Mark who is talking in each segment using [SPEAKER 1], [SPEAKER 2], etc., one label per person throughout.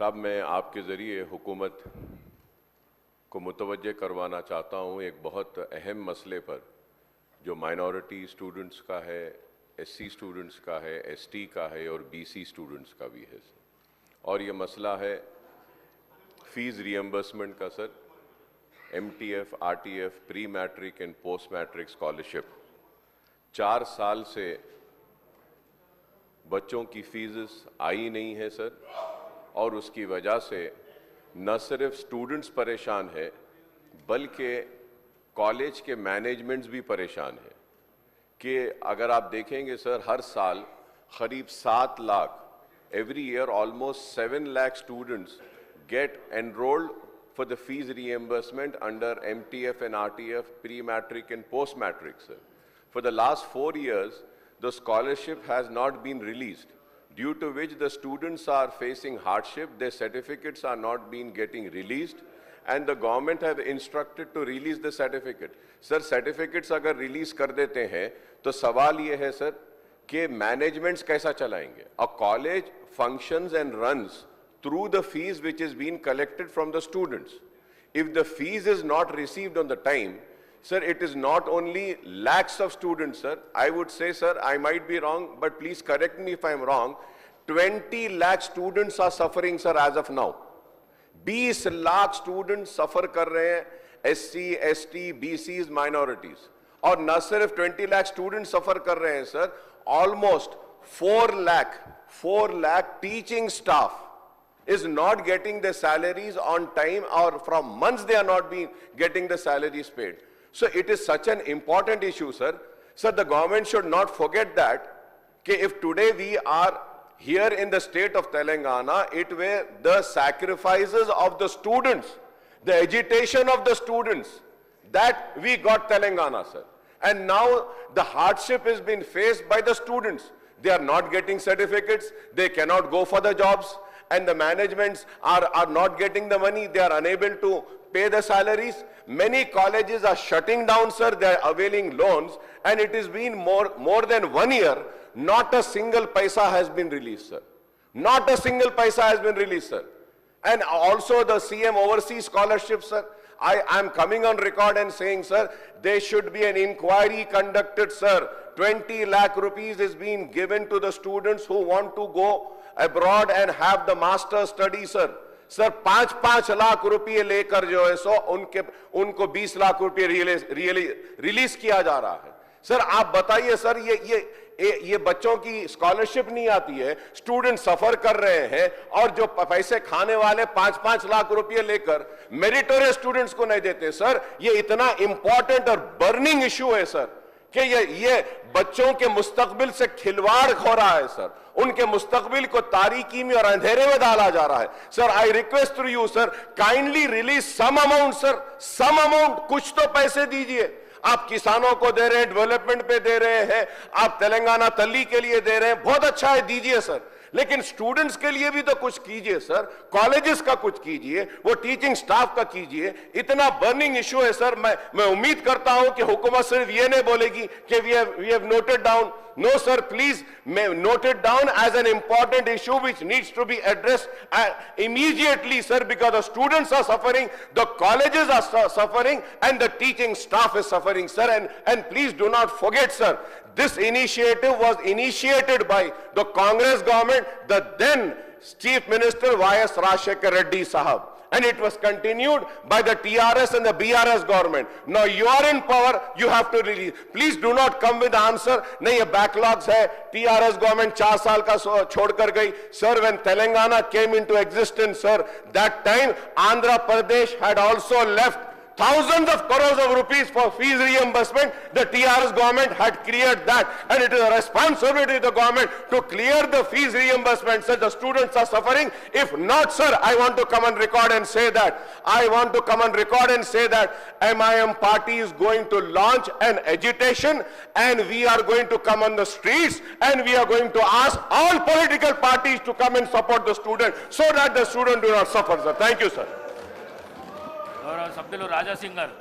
[SPEAKER 1] साहब, मैं आपके ज़रिए हुकूमत को मुतवज्जे करवाना चाहता हूँ एक बहुत अहम मसले पर, जो माइनॉरिटी स्टूडेंट्स का है, एससी स्टूडेंट्स का है, एसटी का है और बीसी स्टूडेंट्स का भी है सर। और ये मसला है फ़ीस रियम्बर्समेंट का sir. MTF, RTF, pre matric and post matric scholarship 4 साल से बच्चों की फीस आई नहीं है सर, और उसकी वजह से न सिर्फ स्टूडेंट्स परेशान है बल्कि कॉलेज के मैनेजमेंट्स भी परेशान है कि अगर आप देखेंगे सर, हर साल करीब 7 lakh, every year almost 7 lakh students get enrolled for the fees reimbursement under MTF and RTF, pre-matric and post-matric, sir. For the last 4 years, the scholarship has not been released, due to which the students are facing hardship, their certificates are not being getting released, and the government have instructed to release the certificate. Sir, certificates अगर release कर देते हैं, तो सवाल ये है sir, कि managements कैसा चलाएंगे? A college functions and runs through the fees which is being collected from the students. If the fees is not received on the time, sir, it is not only lakhs of students, sir. I would say, sir, I might be wrong, but please correct me if I am wrong. 20 lakh students are suffering, sir, as of now. 20 lakh students suffer कर रहे हैं, SC, ST, BCs, minorities. और न सिर्फ 20 lakh students suffer कर रहे हैं, sir, almost 4 lakh teaching staff is not getting the salaries on time, or from months they are not being getting the salaries paid. So it is such an important issue, sir. Sir, the government should not forget that, if today we are here in the state of Telangana, it were the sacrifices of the students, the agitation of the students, that we got Telangana, sir. And now the hardship has been faced by the students. They are not getting certificates, they cannot go for the jobs, and the managements are not getting the money, they are unable to pay the salaries. Many colleges are shutting down, sir, they are availing loans, and it has been more than 1 year, not a single paisa has been released, sir. Not a single paisa has been released, sir. And also the CM overseas scholarships, sir. I am coming on record and saying, sir, there should be an inquiry conducted, sir. 20 lakh rupees is being given to the students who want to go abroad and have the master study, sir. Sir, 5 lakh रुपये लेकर जो है सो उनको 20 लाख रुपये release किया जा रहा है. सर, आप बताइए सर, ये बच्चों की स्कॉलरशिप नहीं आती है, स्टूडेंट सफर कर रहे हैं, और जो पैसे खाने वाले 5 लाख रुपये लेकर मेरिटोरियस स्टूडेंट्स को नहीं देते. सर, ये इतना इंपॉर्टेंट और बर्निंग इशू है सर, कि ये बच्चों के मुस्तकबिल से खिलवाड़ हो रहा है सर. उनके मुस्तकबिल को तारीकी में और अंधेरे में डाला जा रहा है. Sir, I request to you sir, kindly release some amount sir, some amount, कुछ तो पैसे दीजिए. आप किसानों को दे रहे हैं, डेवलपमेंट पे दे रहे हैं, आप तेलंगाना तल्ली के लिए दे रहे हैं, बहुत अच्छा है, दीजिए सर. लेकिन स्टूडेंट्स के लिए भी तो कुछ कीजिए सर, कॉलेजेस का कुछ कीजिए, वो टीचिंग स्टाफ का कीजिए. इतना बर्निंग इशू है सर. मैं उम्मीद करता हूं कि हुकूमत सिर्फ ये नहीं बोलेगी कि we have noted down. No sir, please note it down as an important issue which needs to be addressed immediately, sir, because the students are suffering, the colleges are suffering, and the teaching staff is suffering, sir. And please do not forget, sir, this initiative was initiated by the Congress government, the then Chief Minister Y.S. Rajshekhar Reddy Sahab. And it was continued by the TRS and the BRS government. Now you are in power, you have to release. Please do not come with the answer, nahi ye backlogs hai, TRS government 4 saal ka chhod kar gayi. Sir, when Telangana came into existence, sir, that time Andhra Pradesh had also left thousands of crores of rupees for fees reimbursement. The TRS government had cleared that, and it is a responsibility of the government to clear the fees reimbursement, sir. The students are suffering. If not, sir, I want to come on record and say that. I want to come on record and say that MIM party is going to launch an agitation, and we are going to come on the streets, and we are going to ask all political parties to come and support the student, so that the student do not suffer, sir. Thank you, sir.
[SPEAKER 2] గౌరవ సభ్యులు రాజా సింగర్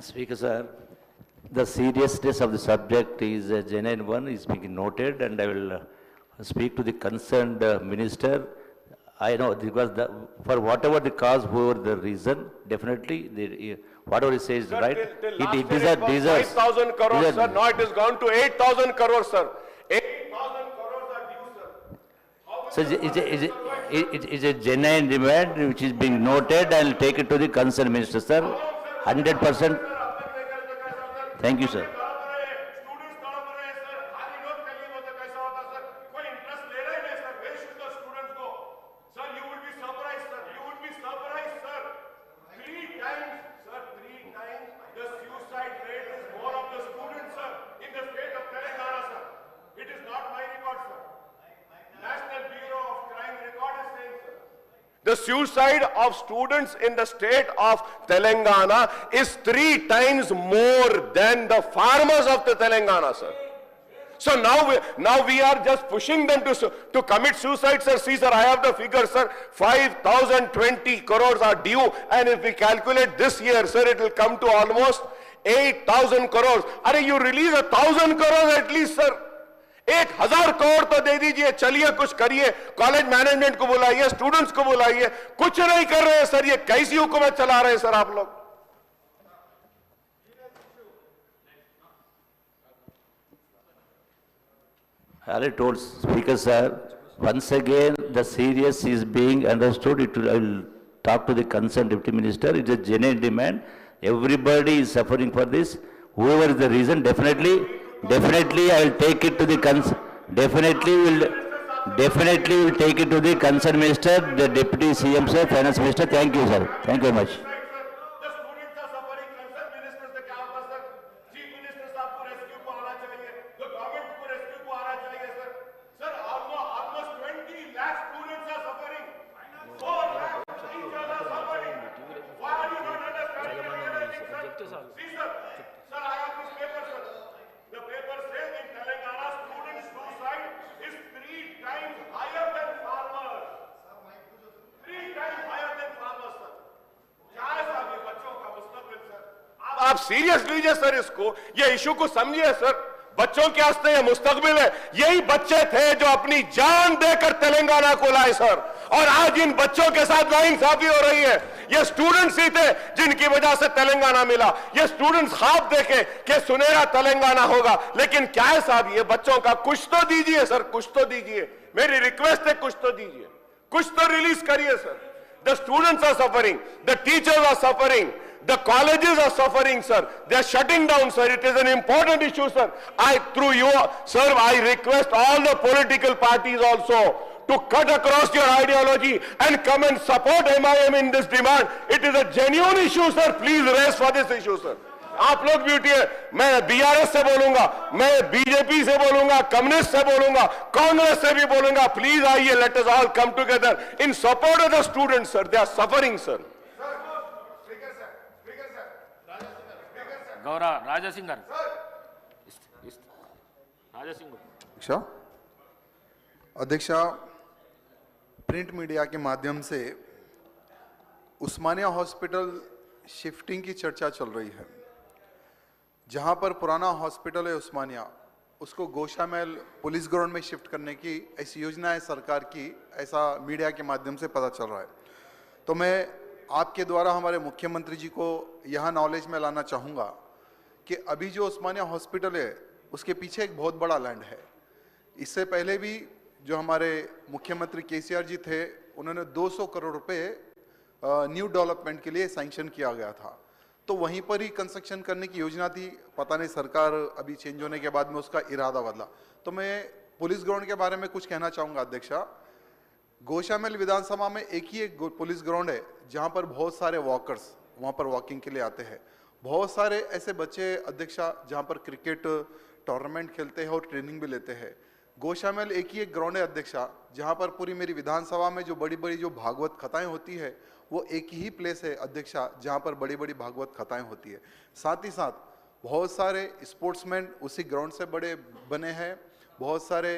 [SPEAKER 3] speaker sir, The seriousness of the subject is a genuine one, is being noted, and I will speak to the concerned minister. I know, because for whatever the cause, whoever the reason, definitely, whatever he says is
[SPEAKER 1] Sir,
[SPEAKER 3] right.
[SPEAKER 1] till last
[SPEAKER 3] It
[SPEAKER 1] year it was
[SPEAKER 3] deserves.
[SPEAKER 1] 5,000 crores,
[SPEAKER 3] Deserves.
[SPEAKER 1] sir. Now it has gone to 8,000 crores, sir. 8,000 crores are due, sir. How will
[SPEAKER 3] So it's a genuine demand which is being noted. I will take it to the concerned minister, sir. 100%. Thank you, sir.
[SPEAKER 1] Students तड़प रहे हैं sir, खाली note कहिए वो तो कैसा होता sir, कोई इंटरेस्ट ले रहे हैं sir, we should the students को, sir you would be surprised sir, you would be surprised sir, 3 times the suicide rate is more of the students sir, in the state of Telangana sir, it is not my record sir, National Bureau of Crime Record is saying sir. The suicide of students in the state of Telangana is 3 times more than the farmers of the Telangana, sir. So now we are just pushing them to commit suicide, sir. See, sir, I have the figure, sir. 5,020 crores are due, and if we calculate this year, sir, it will come to almost 8,000 crores. Are you release 1,000 crores at least, sir? 1,000 crore तो दे दीजिए, चलिए कुछ करिए, college management को बुलाइए, students को बुलाइए, कुछ नहीं कर रहे हैं सर, ये कैसी हुकूमत चला रहे हैं सर आप लोग?
[SPEAKER 3] I already told Speaker sir, once again the serious is being understood. I will talk to the concerned Deputy Minister. It is a genuine demand. Everybody is suffering for this. Whoever is the reason, definitely I will take it to the definitely will take it to the concerned minister, the Deputy CM sir, Finance Minister. Thank you, sir. Thank you very much.
[SPEAKER 1] The students are suffering, concerned ministers से क्या होगा sir? Chief Minister साहब को rescue को आना चाहिए, the government को rescue को आना चाहिए sir. Sir, almost 20 lakh students are suffering. 4 lakh teachers are suffering. Why are you not understanding anything, sir? See, sir, I have this paper, sir. The paper says in Telangana, student suicide is 3 times higher than farmers. 3 times higher than farmers, sir. क्या है साहब ये बच्चों का मुस्तकबिल sir? आप serious लीजिए sir इसको, ये इशू को समझिए सर. बच्चों के वास्ते ये मुस्तकबिल है. यही बच्चे थे जो अपनी जान देकर तेलंगाना को लाए सर, और आज इन बच्चों के साथ नाइंसाफी हो रही है. ये स्टूडेंट्स ही थे जिनकी वजह से तेलंगाना मिला. ये स्टूडेंट्स ख्वाब देखे कि सुनहरा तेलंगाना होगा, लेकिन क्या है साहब, ये बच्चों का कुछ तो दीजिए सर, कुछ तो दीजिए. मेरी रिक्वेस्ट है, कुछ तो दीजिए, कुछ तो रिलीज करिए sir. The students are suffering, the teachers are suffering, the colleges are suffering, sir. They are shutting down, sir. It is an important issue, sir. Through you, sir, I request all the political parties also to cut across your ideology and come and support MIM in this demand. It is a genuine issue, sir. Please raise for this issue, sir. आप लोग भी उठिए. मैं BRS से बोलूंगा, मैं BJP से बोलूंगा, कम्युनिस्ट से बोलूंगा, कांग्रेस से भी बोलूंगा. प्लीज आइए, let us all come together in support of the students, sir. They are suffering, sir.
[SPEAKER 2] गौरव राजासिंगर
[SPEAKER 4] अध्यक्षा, प्रिंट मीडिया के माध्यम से उस्मानिया हॉस्पिटल शिफ्टिंग की चर्चा चल रही है. जहां पर पुराना हॉस्पिटल है उस्मानिया, उसको गोशामहल पुलिस ग्राउंड में शिफ्ट करने की ऐसी योजना है सरकार की, ऐसा मीडिया के माध्यम से पता चल रहा है. तो मैं आपके द्वारा हमारे मुख्यमंत्री जी को यहाँ नॉलेज में लाना चाहूँगा कि अभी जो उस्मानिया हॉस्पिटल है उसके पीछे एक बहुत बड़ा लैंड है. इससे पहले भी जो हमारे मुख्यमंत्री केसीआर जी थे, उन्होंने 200 करोड़ रुपए न्यू डेवलपमेंट के लिए सैंक्शन किया गया था. तो वहीं पर ही कंस्ट्रक्शन करने की योजना थी. पता नहीं सरकार अभी चेंज होने के बाद में उसका इरादा बदला. तो मैं पुलिस ग्राउंड के बारे में कुछ कहना चाहूँगा अध्यक्षा. गोशामहल विधानसभा में एक ही एक पुलिस ग्राउंड है जहाँ पर बहुत सारे वॉकर्स वहाँ पर वॉकिंग के लिए आते हैं. बहुत सारे ऐसे बच्चे अध्यक्षा जहाँ पर क्रिकेट टूर्नामेंट खेलते हैं और ट्रेनिंग भी लेते हैं. गोशामहल एक ही एक ग्राउंड है अध्यक्षा जहाँ पर पूरी मेरी विधानसभा में जो बड़ी बड़ी जो भागवत कथाएं होती है वो एक ही प्लेस है अध्यक्षा जहाँ पर बड़ी बड़ी भागवत कथाएं होती है. साथ ही साथ बहुत सारे स्पोर्ट्समैन उसी ग्राउंड से बड़े बने हैं, बहुत सारे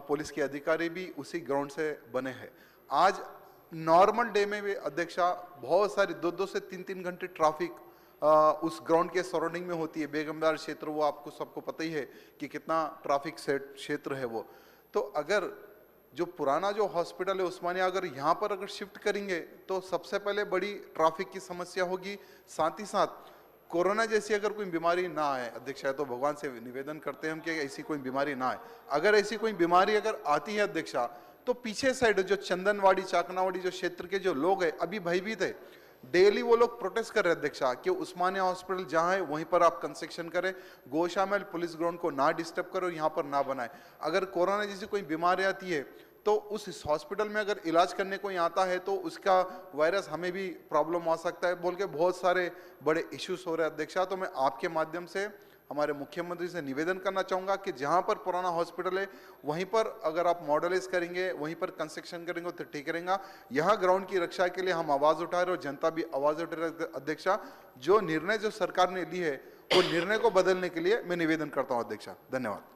[SPEAKER 4] पुलिस के अधिकारी भी उसी ग्राउंड से बने हैं. आज नॉर्मल डे में भी अध्यक्षा बहुत सारी 2-2 से 3-3 घंटे ट्रैफिक उस ग्राउंड के सराउंडिंग में होती है। बेगमदार क्षेत्र वो आपको सबको पता ही है कि कितना ट्रैफिक क्षेत्र है वो। तो अगर जो पुराना जो हॉस्पिटल है उस्मानिया अगर यहाँ पर अगर शिफ्ट करेंगे तो सबसे पहले बड़ी ट्रैफिक की समस्या होगी, साथ ही साथ कोरोना जैसी अगर कोई बीमारी ना आए अध्यक्ष, तो भगवान से निवेदन करते हैं हम कि ऐसी कोई बीमारी ना आए। अगर ऐसी कोई बीमारी अगर आती है अध्यक्षा, तो पीछे साइड जो चंदनवाड़ी चाकनावाड़ी जो क्षेत्र के जो लोग हैं अभी भयभीत है। डेली वो लोग प्रोटेस्ट कर रहे हैं अध्यक्षा कि उस्मानिया हॉस्पिटल जहां है वहीं पर आप कंस्ट्रक्शन करें, गोशामल पुलिस ग्राउंड को ना डिस्टर्ब करो, यहाँ पर ना बनाए। अगर कोरोना जैसी कोई बीमारी आती है तो उस हॉस्पिटल में अगर इलाज करने कोई आता है तो उसका वायरस हमें भी प्रॉब्लम आ सकता है बोल के बहुत सारे बड़े इश्यूज हो रहे हैं अध्यक्षा। तो मैं आपके माध्यम से हमारे मुख्यमंत्री से निवेदन करना चाहूँगा कि जहाँ पर पुराना हॉस्पिटल है वहीं पर अगर आप मॉडलाइज करेंगे, वहीं पर कंस्ट्रक्शन करेंगे तो ठीक रहेगा। यहाँ ग्राउंड की रक्षा के लिए हम आवाज़ उठा रहे और जनता भी आवाज़ उठा रहे अध्यक्षा। जो निर्णय जो सरकार ने ली है वो निर्णय को बदलने के लिए मैं निवेदन करता हूँ अध्यक्षा। धन्यवाद।